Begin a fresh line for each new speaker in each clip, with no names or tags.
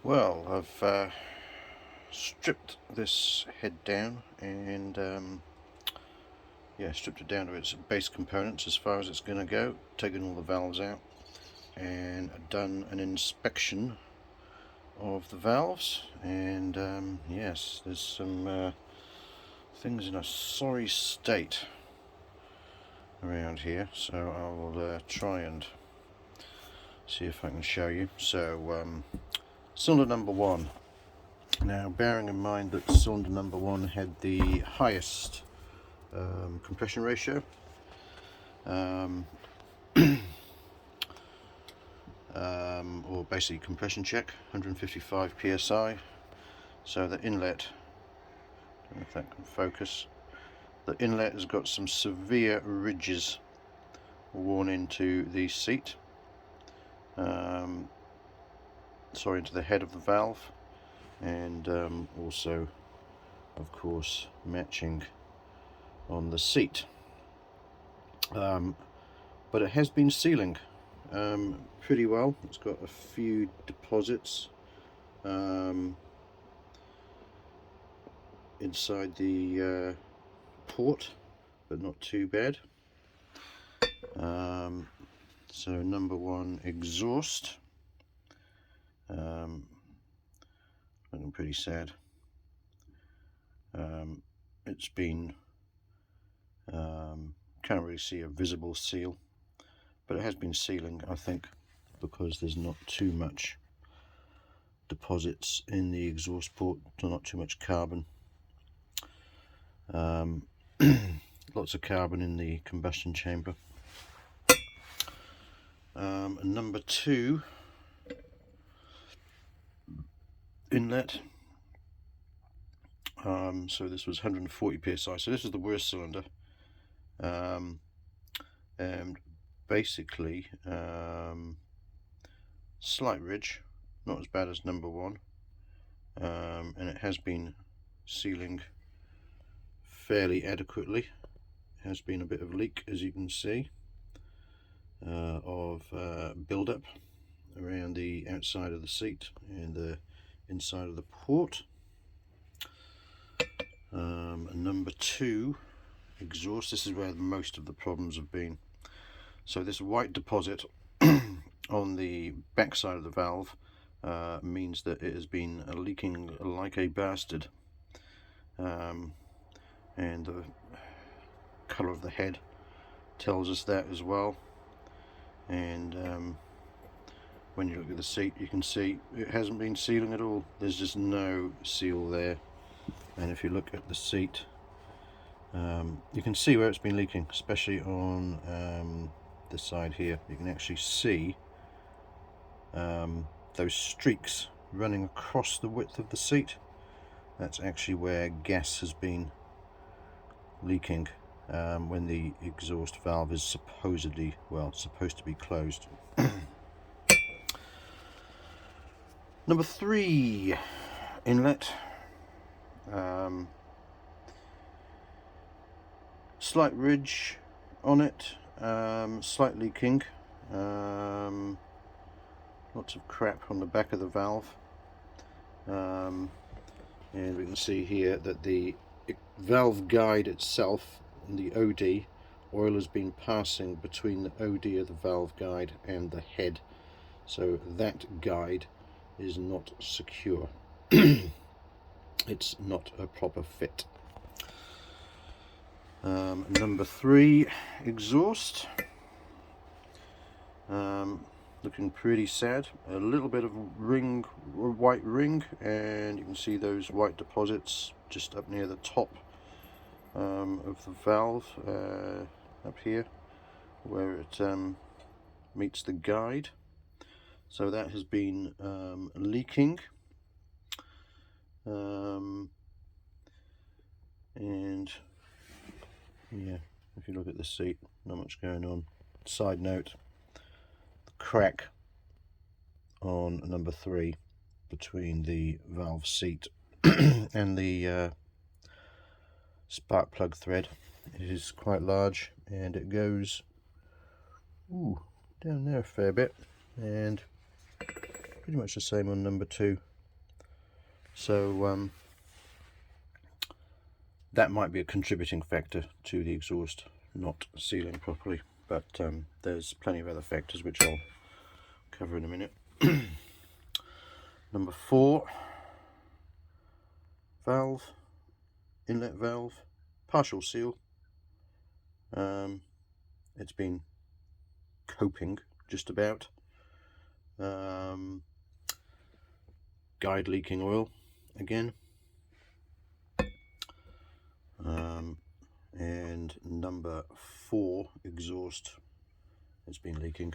Well, I've stripped this head down and stripped it down to its base components as far as it's going to go, taken all the valves out and done an inspection of the valves, and yes, there's some things in a sorry state around here, so I will try and see if I can show you. So cylinder number one. Now, bearing in mind that cylinder number one had the highest compression ratio, or basically compression check, 155 psi. So the inlet, I don't know if that can focus, the inlet has got some severe ridges worn into the seat, into the head of the valve, and also of course matching on the seat, but it has been sealing pretty well. It's got a few deposits inside the port, but not too bad. So number one exhaust, looking pretty sad. It's been can't really see a visible seal, but it has been sealing, I think, because there's not too much deposits in the exhaust port, so not too much carbon. Lots of carbon in the combustion chamber. And number two inlet, so this was 140 psi, so this is the worst cylinder, and basically slight ridge, not as bad as number one, and it has been sealing fairly adequately. Has been a bit of leak, as you can see, of build-up around the outside of the seat and the inside of the port. Number two exhaust, this is where most of the problems have been. So this white deposit on the back side of the valve means that it has been leaking like a bastard, and the colour of the head tells us that as well. And when you look at the seat, you can see it hasn't been sealing at all. There's just no seal there. And if you look at the seat, you can see where it's been leaking, especially on this side here. You can actually see those streaks running across the width of the seat. That's actually where gas has been leaking when the exhaust valve is supposed to be closed. Number three inlet, slight ridge on it, slight leaking, lots of crap on the back of the valve, and we can see here that the valve guide itself, the OD, oil has been passing between the OD of the valve guide and the head, so that guide is not secure. It's not a proper fit. Number three exhaust, looking pretty sad. A little bit of white ring, and you can see those white deposits just up near the top of the valve, up here where it meets the guide. So that has been leaking, and yeah, if you look at the seat, not much going on. Side note, the crack on number three between the valve seat and the spark plug thread is quite large, and it goes down there a fair bit, and pretty much the same on number two. So that might be a contributing factor to the exhaust not sealing properly, but there's plenty of other factors which I'll cover in a minute. Number 4, valve, inlet valve, partial seal. It's been coping just about. Guide leaking oil again. And number 4, exhaust, has been leaking.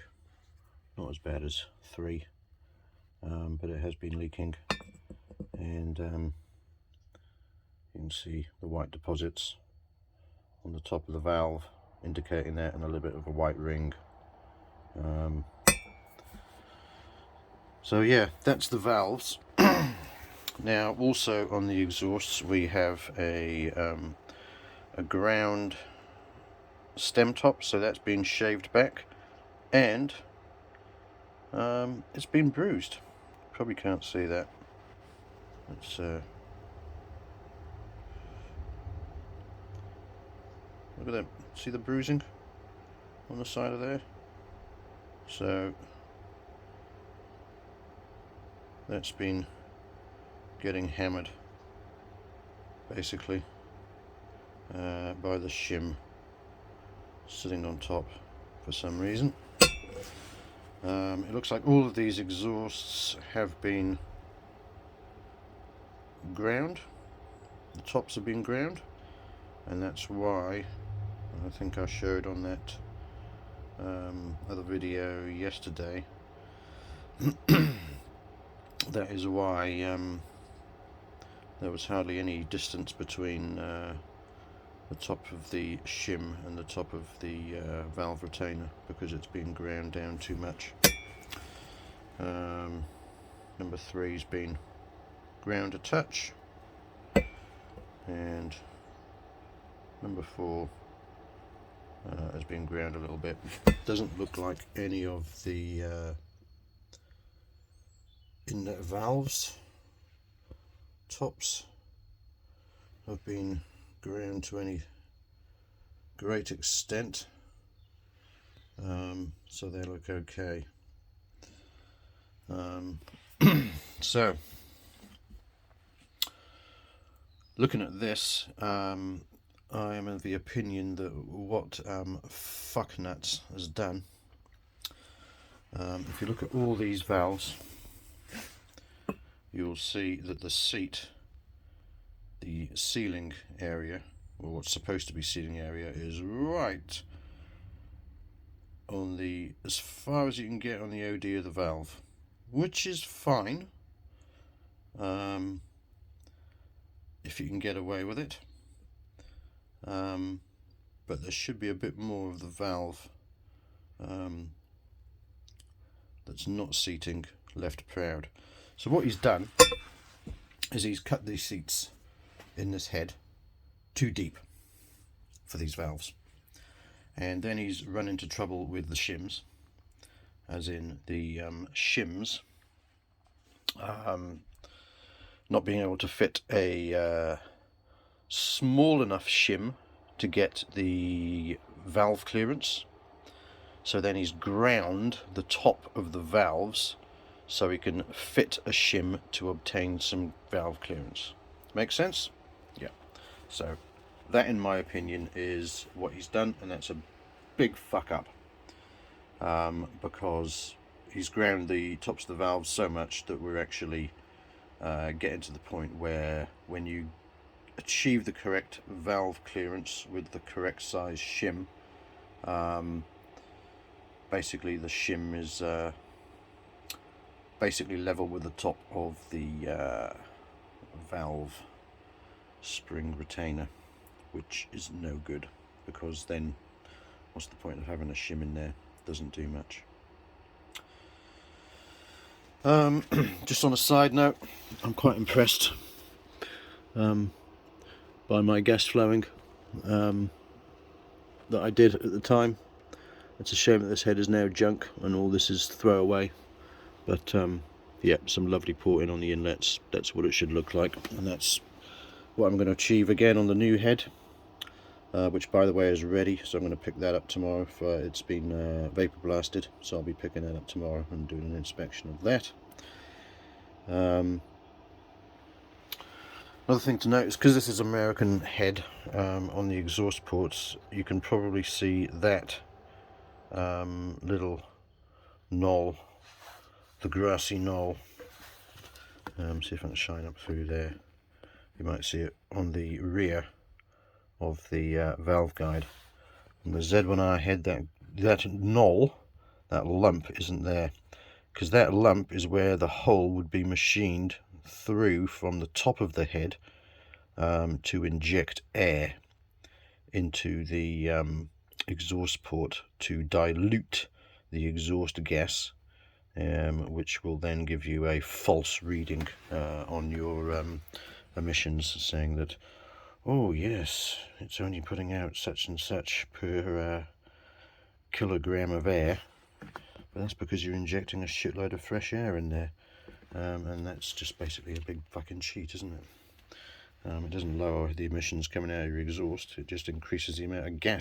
Not as bad as 3, but it has been leaking, and you can see the white deposits on the top of the valve indicating that, and a little bit of a white ring. So yeah, that's the valves. Now also on the exhausts we have a ground stem top, so that's been shaved back, and it's been bruised. Probably can't see that. It's look at that. See the bruising on the side of there? So that's been getting hammered basically by the shim sitting on top for some reason. It looks like all of these exhausts have been ground. The tops have been ground, and that's why I think I showed on that other video yesterday. That is why there was hardly any distance between the top of the shim and the top of the valve retainer, because it's been ground down too much. Number 3's been ground a touch, and number 4 has been ground a little bit. Doesn't look like any of the inlet valves tops have been ground to any great extent, so they look okay. So looking at this, I am of the opinion that what fucknuts has done, if you look at all these valves, you'll see that the seat, the sealing area, or what's supposed to be sealing area, is right on the, as far as you can get on the OD of the valve, which is fine if you can get away with it, but there should be a bit more of the valve that's not seating left proud. So what he's done is he's cut these seats in this head too deep for these valves, and then he's run into trouble with the shims, as in the shims not being able to fit a small enough shim to get the valve clearance. So then he's ground the top of the valves so he can fit a shim to obtain some valve clearance. Make sense? Yeah. So that, in my opinion, is what he's done, and that's a big fuck up, because he's ground the tops of the valves so much that we're actually getting to the point where, when you achieve the correct valve clearance with the correct size shim, basically the shim is basically level with the top of the valve spring retainer, which is no good, because then what's the point of having a shim in there? Doesn't do much. Just on a side note, I'm quite impressed by my gas flowing that I did at the time. It's a shame that this head is now junk and all this is throwaway, but Yep, some lovely porting on the inlets. That's what it should look like, and that's what I'm going to achieve again on the new head, which by the way is ready, so I'm going to pick that up tomorrow. It's been vapor blasted, so I'll be picking that up tomorrow and doing an inspection of that. Another thing to note is, because this is American head, on the exhaust ports you can probably see that little knoll, the grassy knoll. See if I can shine up through there. You might see it on the rear of the valve guide. On the Z1R head, that knoll, that lump, isn't there, because that lump is where the hole would be machined through from the top of the head to inject air into the exhaust port to dilute the exhaust gas, which will then give you a false reading on your emissions, saying that, oh yes, it's only putting out such and such per kilogram of air, but that's because you're injecting a shitload of fresh air in there, and that's just basically a big fucking cheat, isn't it? It doesn't lower the emissions coming out of your exhaust, it just increases the amount of gas